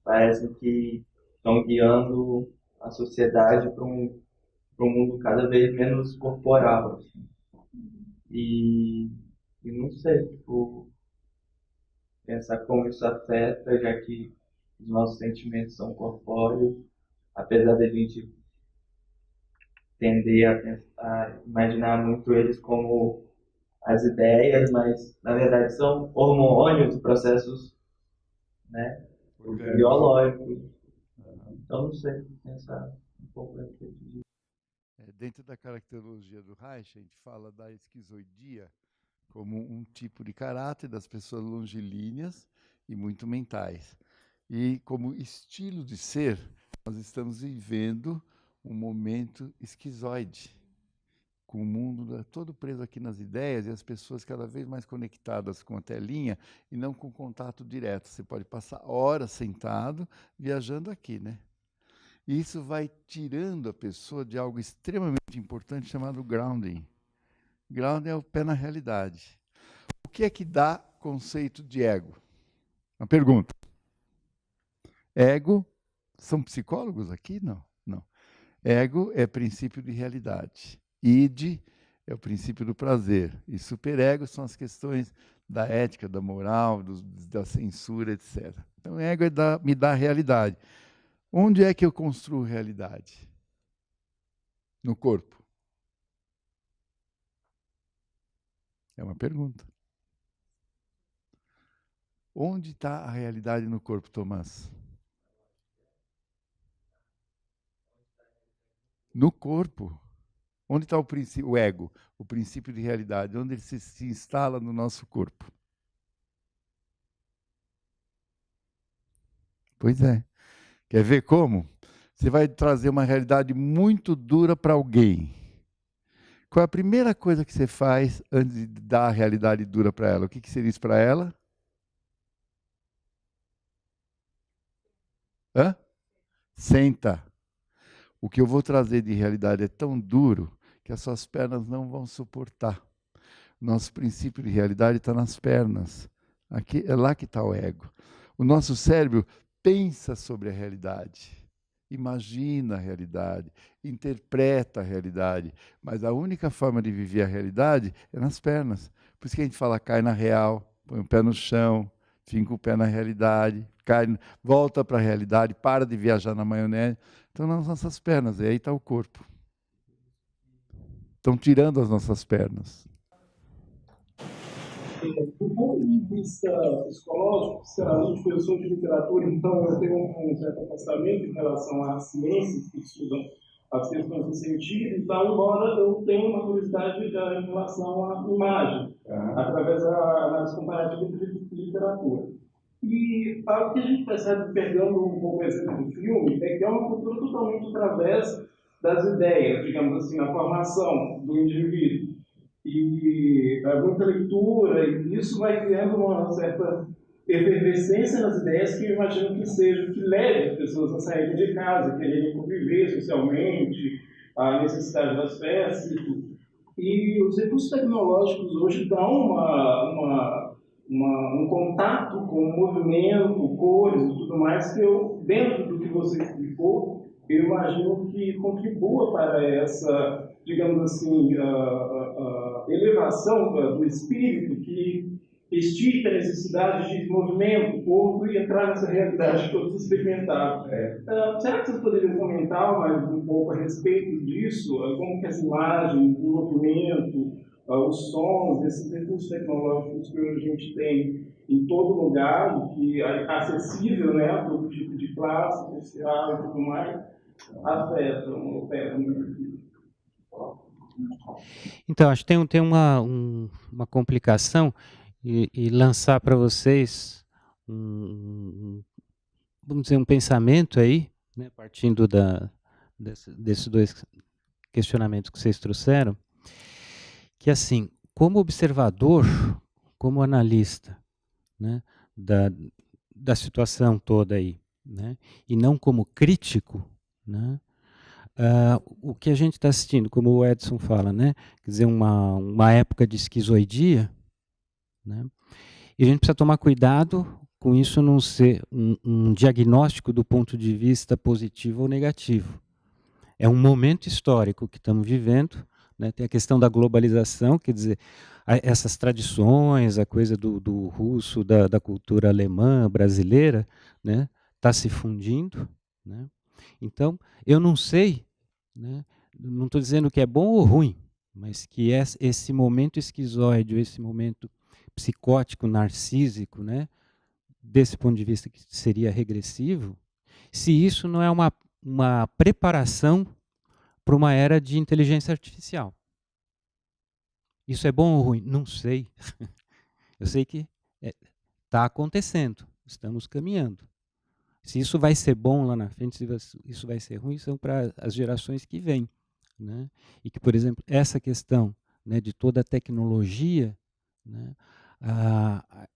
C: parece que estão guiando a sociedade para um mundo cada vez menos corporal, assim. E, e não sei, tipo, pensar como isso afeta, já que os nossos sentimentos são corpóreos, apesar da gente tender a imaginar muito eles como as ideias, mas na verdade são hormônios, processos, né, biológicos. Então não sei, pensar um pouco a respeito disso.
A: Dentro da caracterologia do Reich, a gente fala da esquizoidia como um tipo de caráter das pessoas longilíneas e muito mentais. E como estilo de ser, nós estamos vivendo um momento esquizoide, com o mundo todo preso aqui nas ideias e as pessoas cada vez mais conectadas com a telinha e não com contato direto. Você pode passar horas sentado, viajando aqui, né? E isso vai tirando a pessoa de algo extremamente importante chamado grounding. Grounding é o pé na realidade. O que é que dá conceito de ego? Uma pergunta. Ego, são psicólogos aqui? Não, não. Ego é princípio de realidade. Id é o princípio do prazer. E superego são as questões da ética, da moral, da censura, etc. Então, ego me dá realidade. Onde é que eu construo realidade? No corpo. É uma pergunta. Onde está a realidade no corpo, Tomás? No corpo. Onde está o ego, o princípio de realidade? Onde ele se instala no nosso corpo? Pois é. Quer ver como? Você vai trazer uma realidade muito dura para alguém. Qual é a primeira coisa que você faz antes de dar a realidade dura para ela? O que você diz para ela? Hã? Senta. O que eu vou trazer de realidade é tão duro que as suas pernas não vão suportar. Nosso princípio de realidade está nas pernas. Aqui, é lá que está o ego. O nosso cérebro pensa sobre a realidade, imagina a realidade, interpreta a realidade, mas a única forma de viver a realidade é nas pernas. Por isso que a gente fala, cai na real, põe o pé no chão, finca o pé na realidade, volta para a realidade, para de viajar na maionese. Então, nas nossas pernas, e aí está o corpo. Estão tirando as nossas pernas.
G: Do ponto de vista psicológico, sinceramente, eu sou de literatura, então eu tenho um certo afastamento em relação às ciências que estudam as questões do sentido e tal, embora eu tenha uma curiosidade em relação à imagem, através da análise comparativa de literatura. E algo que a gente percebe, pegando um pouco o exemplo do filme, é que é uma cultura totalmente através das ideias, digamos assim, a formação do indivíduo. E muita leitura, e isso vai criando uma certa efervescência nas ideias que eu imagino que seja, que leve as pessoas a saírem de casa, quererem conviver socialmente, a necessidade das festas e tudo. E os recursos tecnológicos hoje dão um contato com o movimento, cores e tudo mais, que eu, dentro do que você explicou, eu imagino que contribua para essa, digamos assim, elevação do espírito que estica a necessidade de movimento, corpo e entrar nessa realidade que todos experimentaram. Será que vocês poderiam comentar mais um pouco a respeito disso? Como que as imagens, o movimento, os sons, esses recursos tecnológicos que hoje a gente tem em todo lugar, que é acessível, né, a todo tipo de classe social e tudo mais, afetam o pé muito.
B: Então, acho que tem uma complicação e lançar para vocês vamos dizer, um pensamento aí, né, partindo desses dois questionamentos que vocês trouxeram, que assim, como observador, como analista, né, da, da situação toda aí, né, e não como crítico, né, o que a gente está assistindo, como o Edson fala, né, quer dizer, uma época de esquizoidia, né, e a gente precisa tomar cuidado com isso não ser um diagnóstico do ponto de vista positivo ou negativo. É um momento histórico que estamos vivendo, né? Tem a questão da globalização, quer dizer, essas tradições, a coisa do russo, da cultura alemã, brasileira, né? Está se fundindo, né? Então, eu não sei, né? Não estou dizendo que é bom ou ruim, mas que esse momento esquizoide, esse momento psicótico, narcísico, né? Desse ponto de vista que seria regressivo, se isso não é uma preparação para uma era de inteligência artificial. Isso é bom ou ruim? Não sei. Eu sei que está acontecendo, estamos caminhando. Se isso vai ser bom lá na frente, se isso vai ser ruim, são para as gerações que vêm. Né? E que, por exemplo, essa questão, né, de toda a tecnologia, né,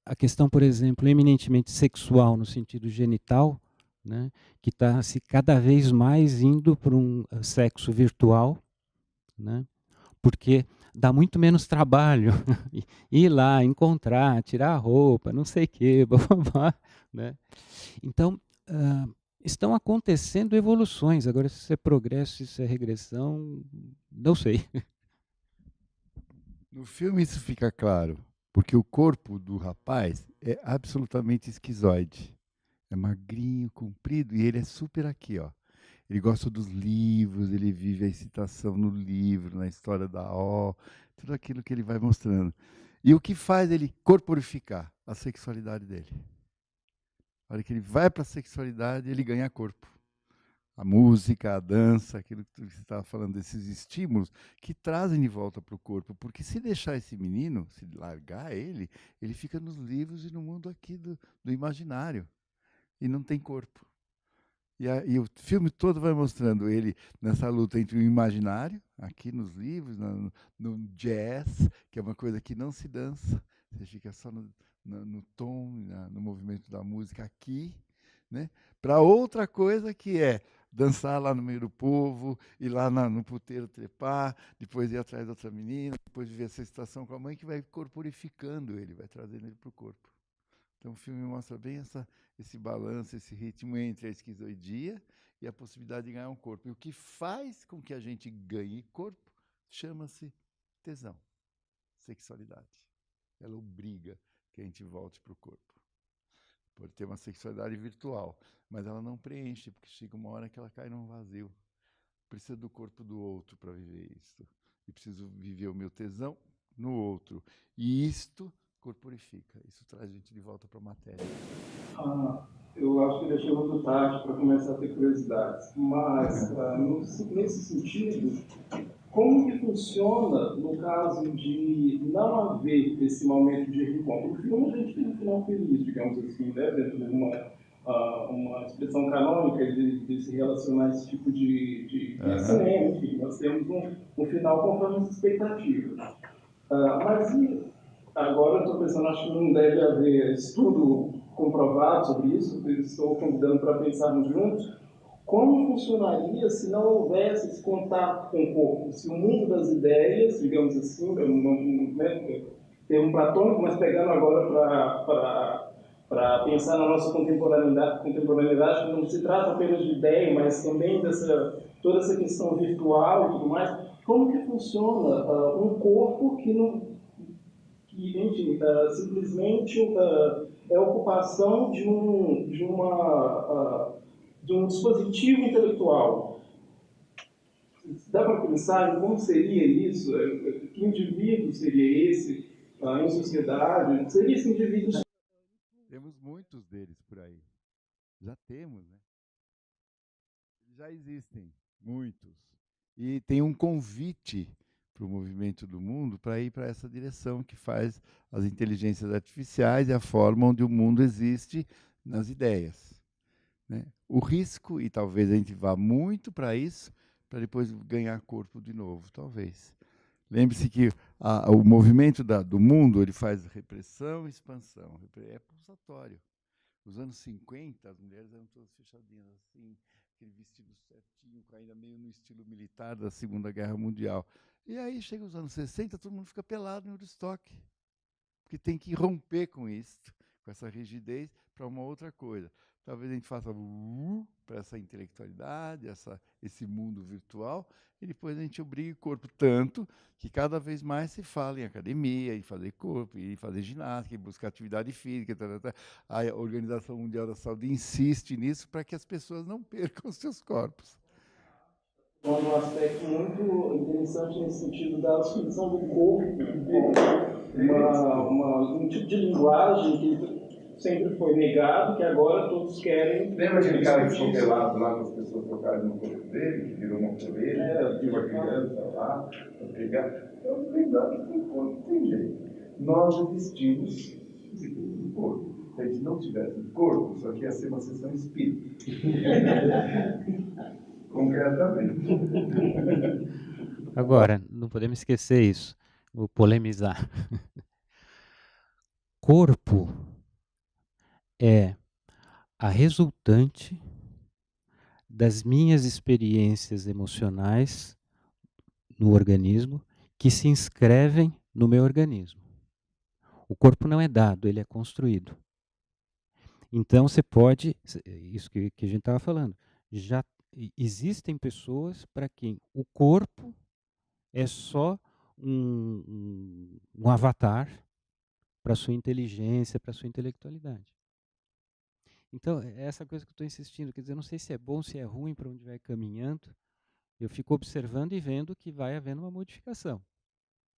B: a questão, por exemplo, eminentemente sexual, no sentido genital, né, que está se cada vez mais indo para um sexo virtual, né, porque dá muito menos trabalho ir lá, encontrar, tirar a roupa, não sei o quê, blá, blá, blá, né? Então, estão acontecendo evoluções. Agora, se isso é progresso, se isso é regressão, não sei.
A: No filme isso fica claro, porque o corpo do rapaz é absolutamente esquizoide. É magrinho, comprido, e ele é super aqui, ó. Ele gosta dos livros, ele vive a excitação no livro, na história da O, tudo aquilo que ele vai mostrando. E o que faz ele corporificar? A sexualidade dele. A hora que ele vai para a sexualidade, ele ganha corpo. A música, a dança, aquilo que você estava falando, desses estímulos que trazem de volta para o corpo. Porque se deixar esse menino, se largar ele, ele fica nos livros e no mundo aqui do imaginário. E não tem corpo. E o filme todo vai mostrando ele nessa luta entre o imaginário, aqui nos livros, no jazz, que é uma coisa que não se dança, você fica só no tom, no movimento da música aqui, né? Para outra coisa que é dançar lá no meio do povo, ir lá no puteiro trepar, depois ir atrás da outra menina, depois viver essa situação com a mãe, que vai corporificando ele, vai trazendo ele para o corpo. Então o filme mostra bem esse balanço, esse ritmo entre a esquizoidia e a possibilidade de ganhar um corpo. E o que faz com que a gente ganhe corpo chama-se tesão, sexualidade. Ela obriga que a gente volte para o corpo. Pode ter uma sexualidade virtual, mas ela não preenche, porque chega uma hora que ela cai num vazio. Precisa do corpo do outro para viver isso. E preciso viver o meu tesão no outro. E isto corporifica. Isso traz a gente de volta para a matéria.
G: Eu acho que deixei muito tarde para começar a ter curiosidades, mas nesse sentido, como que funciona no caso de não haver esse momento de reencontro? O filme a gente tem um final feliz, digamos assim, né? Dentro de uma expressão canônica de se relacionar a esse tipo de cinema, enfim, nós temos um final conforme as expectativas. Mas agora eu estou pensando, acho que não deve haver estudo comprovado sobre isso, por isso estou convidando para pensarmos juntos. Como funcionaria se não houvesse esse contato com o corpo? Se o mundo das ideias, digamos assim, né, termo platônico, mas pegando agora para pensar na nossa contemporaneidade, que não se trata apenas de ideia, mas também toda essa questão virtual e tudo mais, como que funciona um corpo que enfim, simplesmente é a ocupação de um dispositivo intelectual? Dá para pensar em como seria isso? Que indivíduo seria esse em sociedade? Seria esse indivíduo?
A: Temos muitos deles por aí. Já temos, né? Já existem muitos. E tem um convite para o movimento do mundo para ir para essa direção que faz as inteligências artificiais e a forma onde o mundo existe nas ideias, né? O risco, e talvez a gente vá muito para isso, para depois ganhar corpo de novo, talvez. Lembre-se que o movimento do mundo ele faz repressão e expansão, é pulsatório. Nos anos 50, as mulheres eram todas fechadinhas assim, aquele vestido certinho, ainda meio no estilo militar da Segunda Guerra Mundial. E aí chega os anos 60, todo mundo fica pelado em Woodstock, porque tem que romper com isso, com essa rigidez, para uma outra coisa. Talvez a gente faça para essa intelectualidade, esse mundo virtual, e depois a gente obriga o corpo tanto que cada vez mais se fala em academia, em fazer corpo, em fazer ginástica, em buscar atividade física. A Organização Mundial da Saúde insiste nisso para que as pessoas não percam os seus corpos.
G: Um aspecto muito interessante nesse sentido da descrição do corpo, um tipo de linguagem que sempre foi negado, que agora todos querem...
D: Lembra aquele cara que foi pelado lá com as pessoas tocaram no corpo dele, que virou uma coleira, tinha uma criança lá, para pegar? Então, lembrar que tem corpo, tem jeito. Nós existimos no corpo. Se a gente não tivesse corpo, só que ia ser uma sessão espírita. Concretamente.
B: Agora, não podemos esquecer isso, vou polemizar. Corpo é a resultante das minhas experiências emocionais no organismo que se inscrevem no meu organismo. O corpo não é dado, ele é construído. Então você pode, isso que a gente estava falando, já existem pessoas para quem o corpo é só um avatar para a sua inteligência, para a sua intelectualidade. Então, é essa coisa que eu estou insistindo, quer dizer, eu não sei se é bom, se é ruim, para onde vai caminhando, eu fico observando e vendo que vai havendo uma modificação,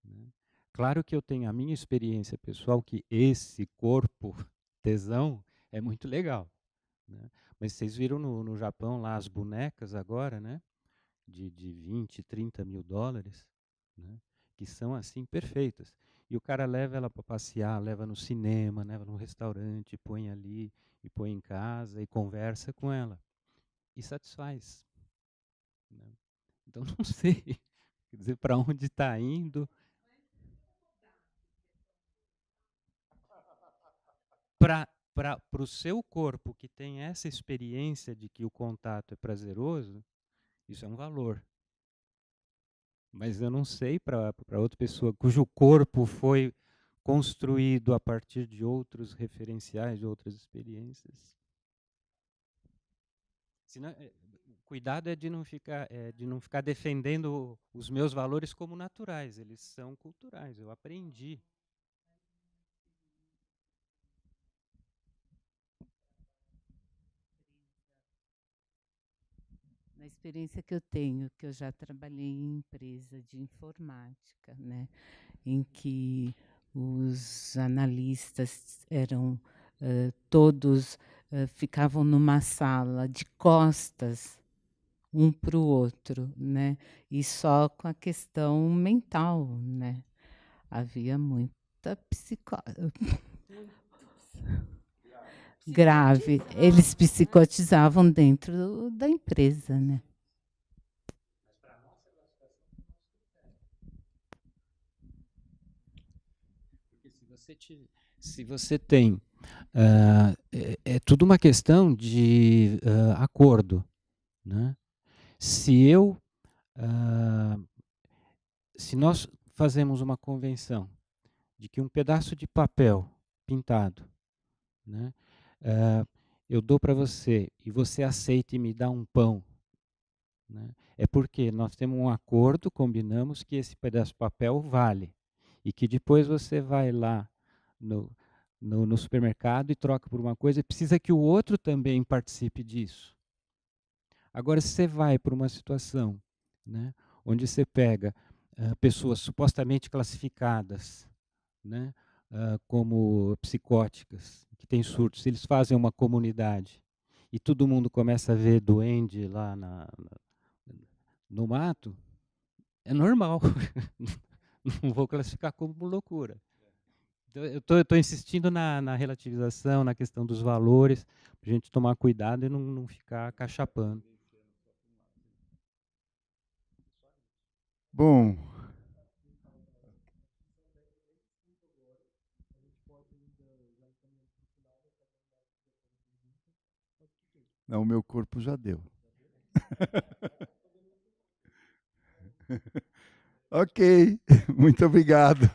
B: né? Claro que eu tenho a minha experiência pessoal, que esse corpo tesão é muito legal, né? Mas vocês viram no Japão lá as bonecas agora, né? De 20, 30 mil dólares, né? Que são assim perfeitas. E o cara leva ela para passear, leva no cinema, leva num restaurante, põe ali, e põe em casa, e conversa com ela. E satisfaz, né? Então, não sei, quer dizer, para onde está indo. Para o seu corpo, que tem essa experiência de que o contato é prazeroso, isso é um valor. Mas eu não sei para outra pessoa cujo corpo foi construído a partir de outros referenciais, de outras experiências. Senão, cuidado é de não ficar defendendo os meus valores como naturais, eles são culturais, eu aprendi.
H: Na experiência que eu tenho, que eu já trabalhei em empresa de informática, né, em que os analistas eram todos ficavam numa sala de costas um para o outro, né, e só com a questão mental, né, havia muita grave. Eles psicotizavam dentro da empresa, né?
B: Porque se você tem, é tudo uma questão de acordo, né? Se nós fazemos uma convenção de que um pedaço de papel pintado, né, eu dou para você e você aceita e me dá um pão, né, é porque nós temos um acordo, combinamos que esse pedaço de papel vale e que depois você vai lá no supermercado e troca por uma coisa e precisa que o outro também participe disso. Agora, se você vai para uma situação, né, onde você pega pessoas supostamente classificadas, né, como psicóticas, que têm surtos, eles fazem uma comunidade e todo mundo começa a ver duende lá no mato, é normal. Não vou classificar como loucura. Então, eu estou insistindo na relativização, na questão dos valores, para a gente tomar cuidado e não ficar cachapando.
A: Bom, não, o meu corpo já deu. Ok, muito obrigado.